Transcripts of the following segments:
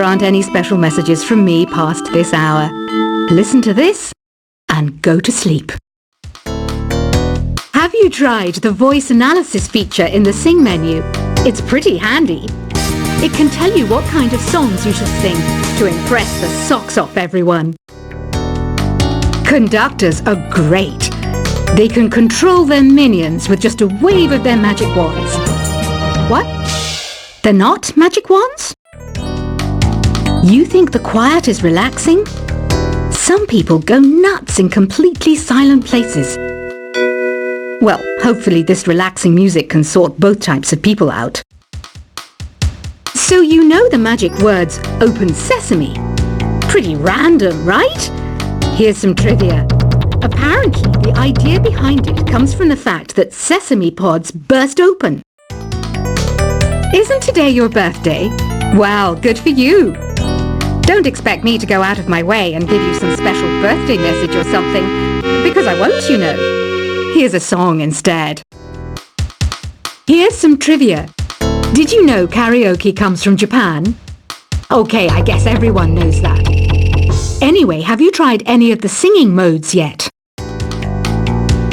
aren't any special messages from me past this hour. Listen to this and go to sleep. Have you tried the voice analysis feature in the Sing menu? It's pretty handy. It can tell you what kind of songs you should sing to impress the socks off everyone. Conductors are great. They can control their minions with just a wave of their magic wands. What? They're not magic wands? You think the quiet is relaxing? Some people go nuts in completely silent places. Well, hopefully this relaxing music can sort both types of people out. So you know the magic words "Open Sesame"? Pretty random, right? Here's some trivia. Apparently, the idea behind it comes from the fact that sesame pods burst open. Isn't today your birthday? Well, good for you. Don't expect me to go out of my way and give you some special birthday message or something, because I won't, you know. Here's a song instead. Here's some trivia. Did you know karaoke comes from Japan? Okay, I guess everyone knows that. Anyway, have you tried any of the singing modes yet?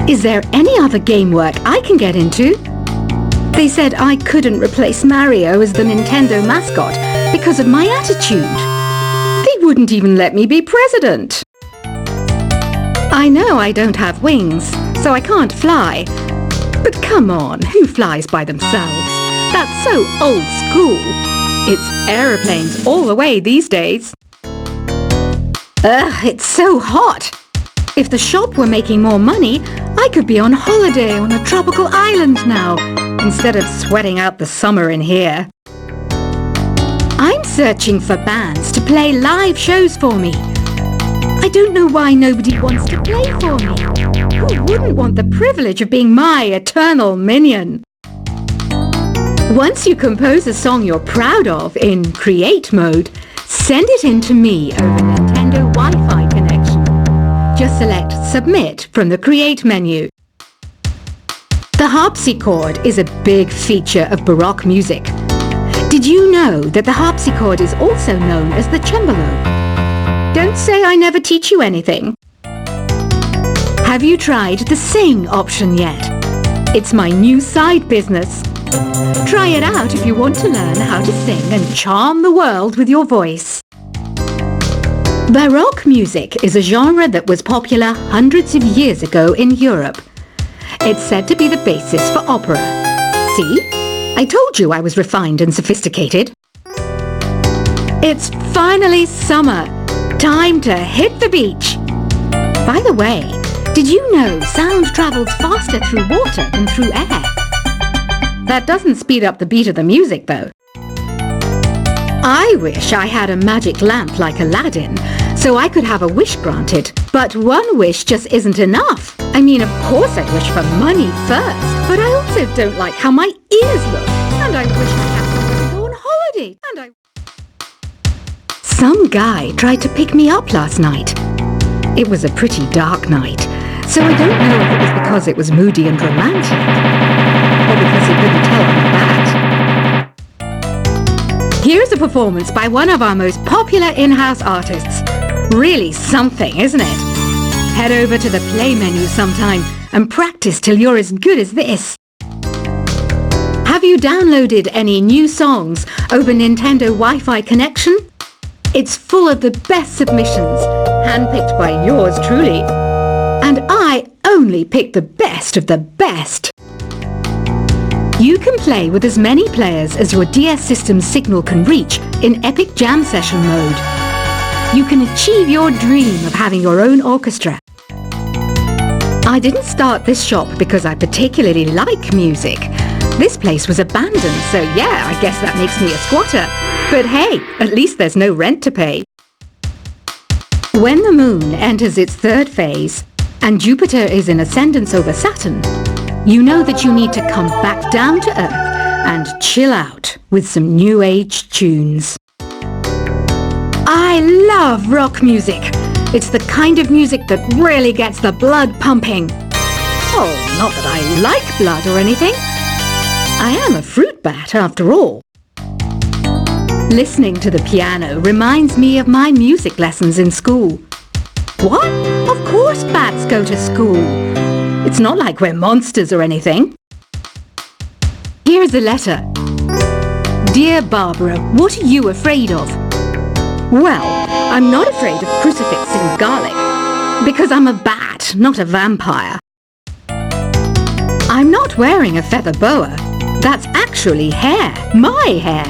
Is there any other game work I can get into? They said I couldn't replace Mario as the Nintendo mascot because of my attitude. They wouldn't even let me be president. I know I don't have wings, so I can't fly. But come on, who flies by themselves? That's so old school. It's aeroplanes all the way these days. Ugh, it's so hot. If the shop were making more money, I could be on holiday on a tropical island now, instead of sweating out the summer in here. I'm searching for bands to play live shows for me. I don't know why nobody wants to play for me. Who wouldn't want the privilege of being my eternal minion? Once you compose a song you're proud of in Create mode, send it in to me over Nintendo Wi-Fi connection. Just select Submit from the Create menu. The harpsichord is a big feature of Baroque music. Did you know that the harpsichord is also known as the cembalo? Don't say I never teach you anything. Have you tried the Sing option yet? It's my new side business. Try it out if you want to learn how to sing and charm the world with your voice. Baroque music is a genre that was popular hundreds of years ago in Europe. It's said to be the basis for opera. See? I told you I was refined and sophisticated. It's finally summer. Time to hit the beach. By the way, did you know sound travels faster through water than through air? That doesn't speed up the beat of the music, though. I wish I had a magic lamp like Aladdin, so I could have a wish granted. But one wish just isn't enough. I mean, of course I'd wish for money first, but I also don't like how my ears look. And I wish I had somewhere to go on holiday. Some guy tried to pick me up last night. It was a pretty dark night, so I don't know if it was because it was moody and romantic, or because he couldn't tell I'm bad. Here's a performance by one of our most popular in-house artists. Really something, isn't it? Head over to the play menu sometime and practice till you're as good as this. Have you downloaded any new songs over Nintendo Wi-Fi connection? It's full of the best submissions, handpicked by yours truly. And I only pick the best of the best. You can play with as many players as your DS system's signal can reach in Epic Jam Session mode. You can achieve your dream of having your own orchestra. I didn't start this shop because I particularly like music. This place was abandoned, so yeah, I guess that makes me a squatter. But hey, at least there's no rent to pay. When the moon enters its third phase, and Jupiter is in ascendance over Saturn, you know that you need to come back down to Earth and chill out with some new age tunes. I love rock music. It's the kind of music that really gets the blood pumping. Oh, not that I like blood or anything. I am a fruit bat after all. Listening to the piano reminds me of my music lessons in school. What? Of course bats go to school. It's not like we're monsters or anything. Here's a letter. Dear Barbara, what are you afraid of? Well, I'm not afraid of crucifix and garlic, because I'm a bat, not a vampire. I'm not wearing a feather boa. That's actually hair, my hair.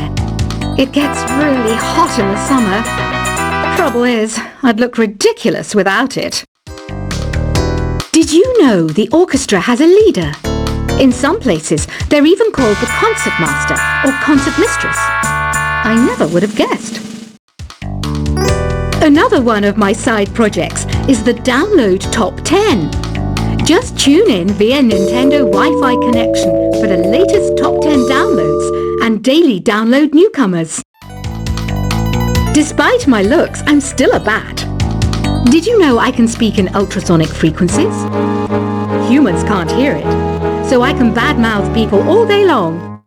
It gets really hot in the summer. Trouble is, I'd look ridiculous without it. Did you know the orchestra has a leader? In some places, they're even called the concert master or concert mistress. I never would have guessed. Another one of my side projects is the Download Top 10. Just tune in via Nintendo Wi-Fi connection for the latest top 10 downloads and daily download newcomers. Despite my looks, I'm still a bat. Did you know I can speak in ultrasonic frequencies? Humans can't hear it, so I can badmouth people all day long.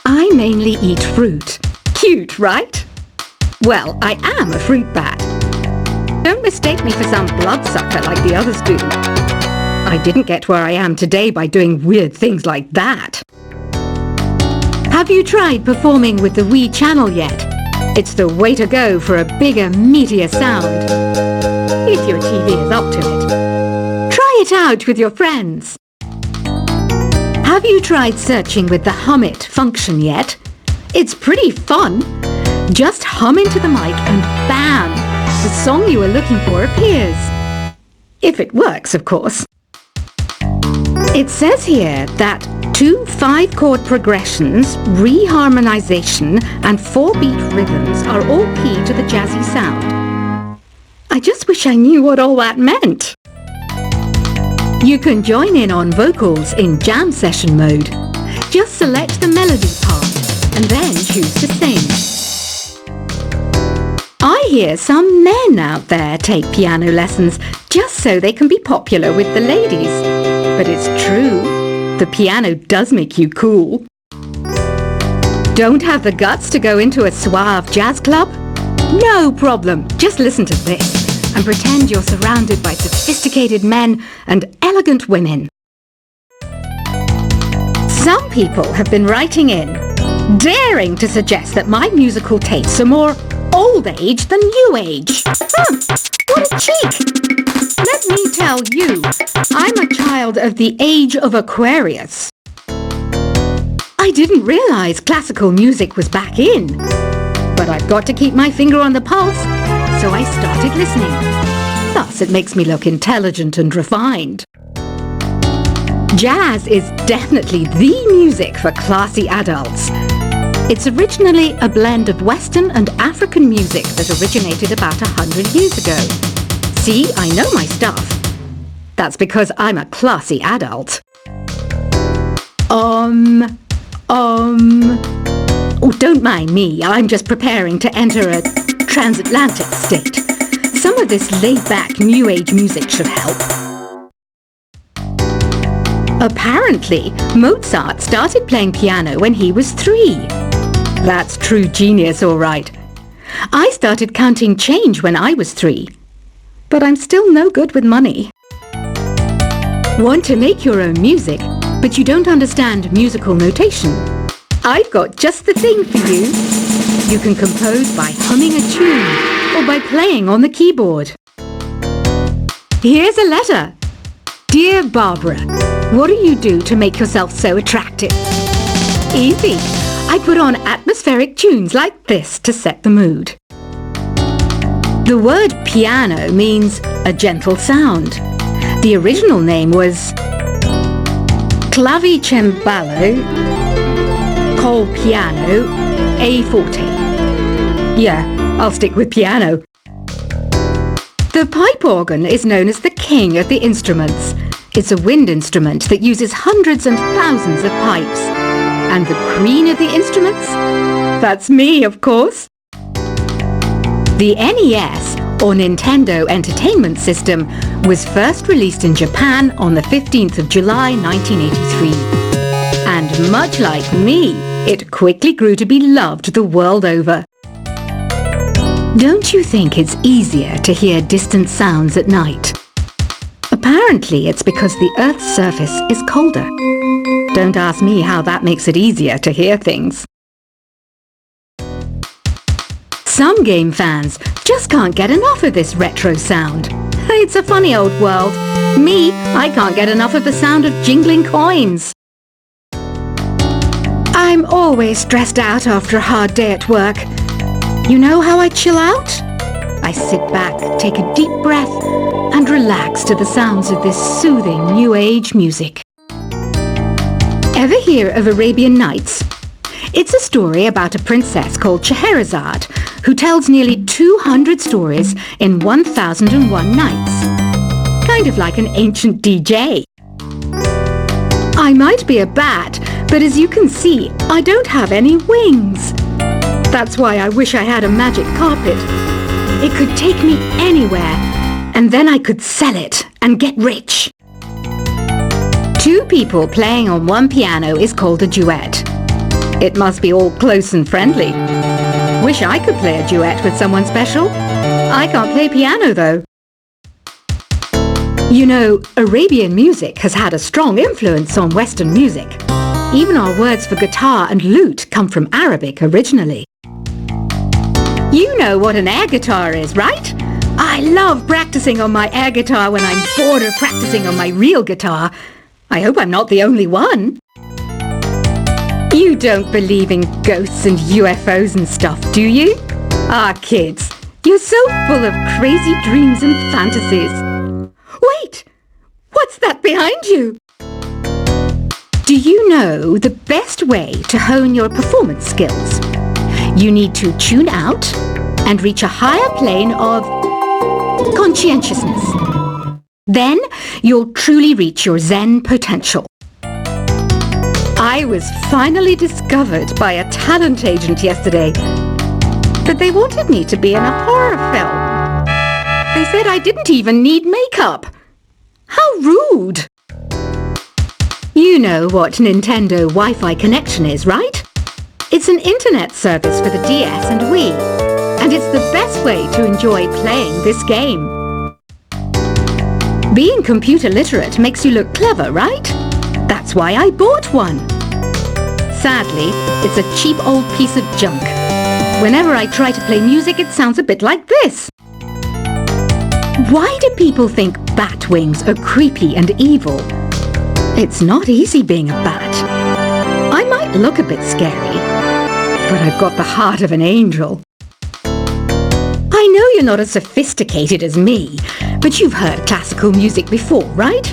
I mainly eat fruit. Cute, right? Well, I am a fruit bat. Don't mistake me for some bloodsucker like the others do. I didn't get where I am today by doing weird things like that. Have you tried performing with the Wii channel yet? It's the way to go for a bigger, meatier sound. If your TV is up to it. Try it out with your friends. Have you tried searching with the Hum It function yet? It's pretty fun. Just hum into the mic and bam! The song you were looking for appears. If it works, of course. It says here that 2 5-chord progressions, reharmonization, and 4-beat rhythms are all key to the jazzy sound. I just wish I knew what all that meant. You can join in on vocals in jam session mode. Just select the melody part and then choose to sing. I hear some men out there take piano lessons just so they can be popular with the ladies. But it's true, the piano does make you cool. Don't have the guts to go into a suave jazz club? No problem, just listen to this and pretend you're surrounded by sophisticated men and elegant women. Some people have been writing in, daring to suggest that my musical tastes are more old age than new age. What a cheek! Let me tell you, I'm a child of the age of Aquarius. I didn't realize classical music was back in. But I've got to keep my finger on the pulse, so I started listening. Thus, it makes me look intelligent and refined. Jazz is definitely the music for classy adults. It's originally a blend of Western and African music that originated about 100 years ago. See, I know my stuff. That's because I'm a classy adult. Oh, don't mind me. I'm just preparing to enter a transatlantic state. Some of this laid-back New Age music should help. Apparently, Mozart started playing piano when he was 3. That's true genius, all right. I started counting change when I was 3. But I'm still no good with money. Want to make your own music, but you don't understand musical notation? I've got just the thing for you. You can compose by humming a tune or by playing on the keyboard. Here's a letter. Dear Barbara, what do you do to make yourself so attractive? Easy. I put on atmospheric tunes like this to set the mood. The word piano means a gentle sound. The original name was clavicembalo col piano a forte. Yeah, I'll stick with piano. The pipe organ is known as the king of the instruments. It's a wind instrument that uses hundreds and thousands of pipes. And the queen of the instruments? That's me, of course. The NES, or Nintendo Entertainment System, was first released in Japan on the 15th of July 1983. And much like me, It quickly grew to be loved the world over. Don't you think it's easier to hear distant sounds at night? Apparently it's because the Earth's surface is colder. Don't ask me how that makes it easier to hear things. Some game fans just can't get enough of this retro sound. It's a funny old world. Me, I can't get enough of the sound of jingling coins. I'm always stressed out after a hard day at work. You know how I chill out? I sit back, take a deep breath, and relax to the sounds of this soothing New Age music. Ever hear of Arabian Nights? It's a story about a princess called Scheherazade, who tells nearly 200 stories in 1001 nights. Kind of like an ancient DJ. I might be a bat, but as you can see, I don't have any wings. That's why I wish I had a magic carpet. It could take me anywhere, and then I could sell it and get rich. Two people playing on one piano is called a duet. It must be all close and friendly. Wish I could play a duet with someone special. I can't play piano though. You know, Arabian music has had a strong influence on Western music. Even our words for guitar and lute come from Arabic originally. You know what an air guitar is, right? I love practicing on my air guitar when I'm bored of practicing on my real guitar. I hope I'm not the only one. You don't believe in ghosts and UFOs and stuff, do you? Ah, kids, you're so full of crazy dreams and fantasies. Wait! What's that behind you? Do you know the best way to hone your performance skills? You need to tune out and reach a higher plane of conscientiousness. Then you'll truly reach your Zen potential. I was finally discovered by a talent agent yesterday, but they wanted me to be in a horror film. They said I didn't even need makeup. How rude! You know what Nintendo Wi-Fi connection is, right? It's an internet service for the DS and Wii, and it's the best way to enjoy playing this game. Being computer literate makes you look clever, right? That's why I bought one. Sadly, it's a cheap old piece of junk. Whenever I try to play music, it sounds a bit like this. Why do people think bat wings are creepy and evil? It's not easy being a bat. I might look a bit scary, but I've got the heart of an angel. I know you're not as sophisticated as me, but you've heard classical music before, right?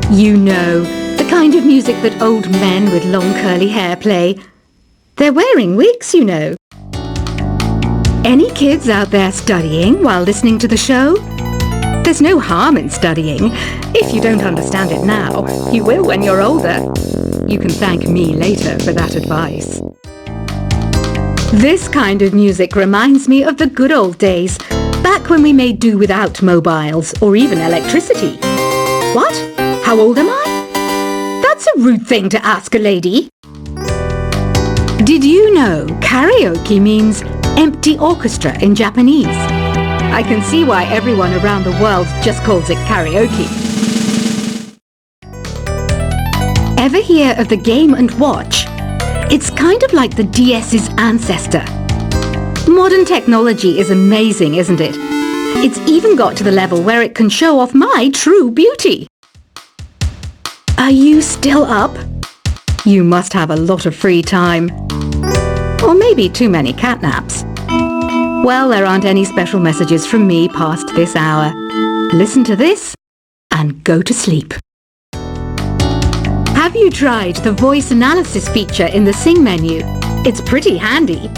You know, the kind of music that old men with long curly hair play. They're wearing wigs, you know. Any kids out there studying while listening to the show? There's no harm in studying. If you don't understand it now, you will when you're older. You can thank me later for that advice. This kind of music reminds me of the good old days, back when we made do without mobiles or even electricity. What? How old am I? That's a rude thing to ask a lady. Did you know karaoke means empty orchestra in Japanese? I can see why everyone around the world just calls it karaoke. Ever hear of the Game & Watch? It's kind of like the DS's ancestor. Modern technology is amazing, isn't it? It's even got to the level where it can show off my true beauty. Are you still up? You must have a lot of free time. Or maybe too many catnaps. Well, there aren't any special messages from me past this hour. Listen to this and go to sleep. Have you tried the voice analysis feature in the Sing menu? It's pretty handy.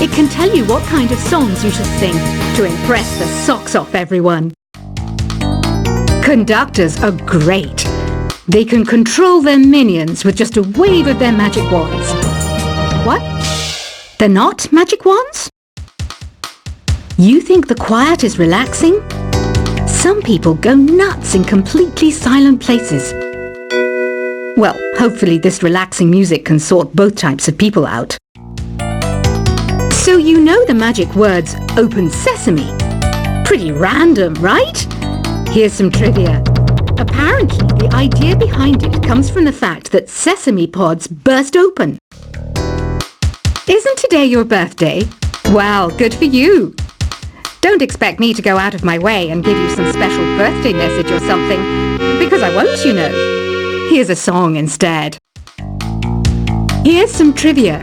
It can tell you what kind of songs you should sing to impress the socks off everyone. Conductors are great. They can control their minions with just a wave of their magic wands. What? They're not magic wands? You think the quiet is relaxing? Some people go nuts in completely silent places. Well, hopefully this relaxing music can sort both types of people out. So you know the magic words "Open Sesame." Pretty random, right? Here's some trivia. Apparently, the idea behind it comes from the fact that sesame pods burst open. Isn't today your birthday? Well, good for you. Don't expect me to go out of my way and give you some special birthday message or something, because I won't, you know. Here's a song instead. Here's some trivia.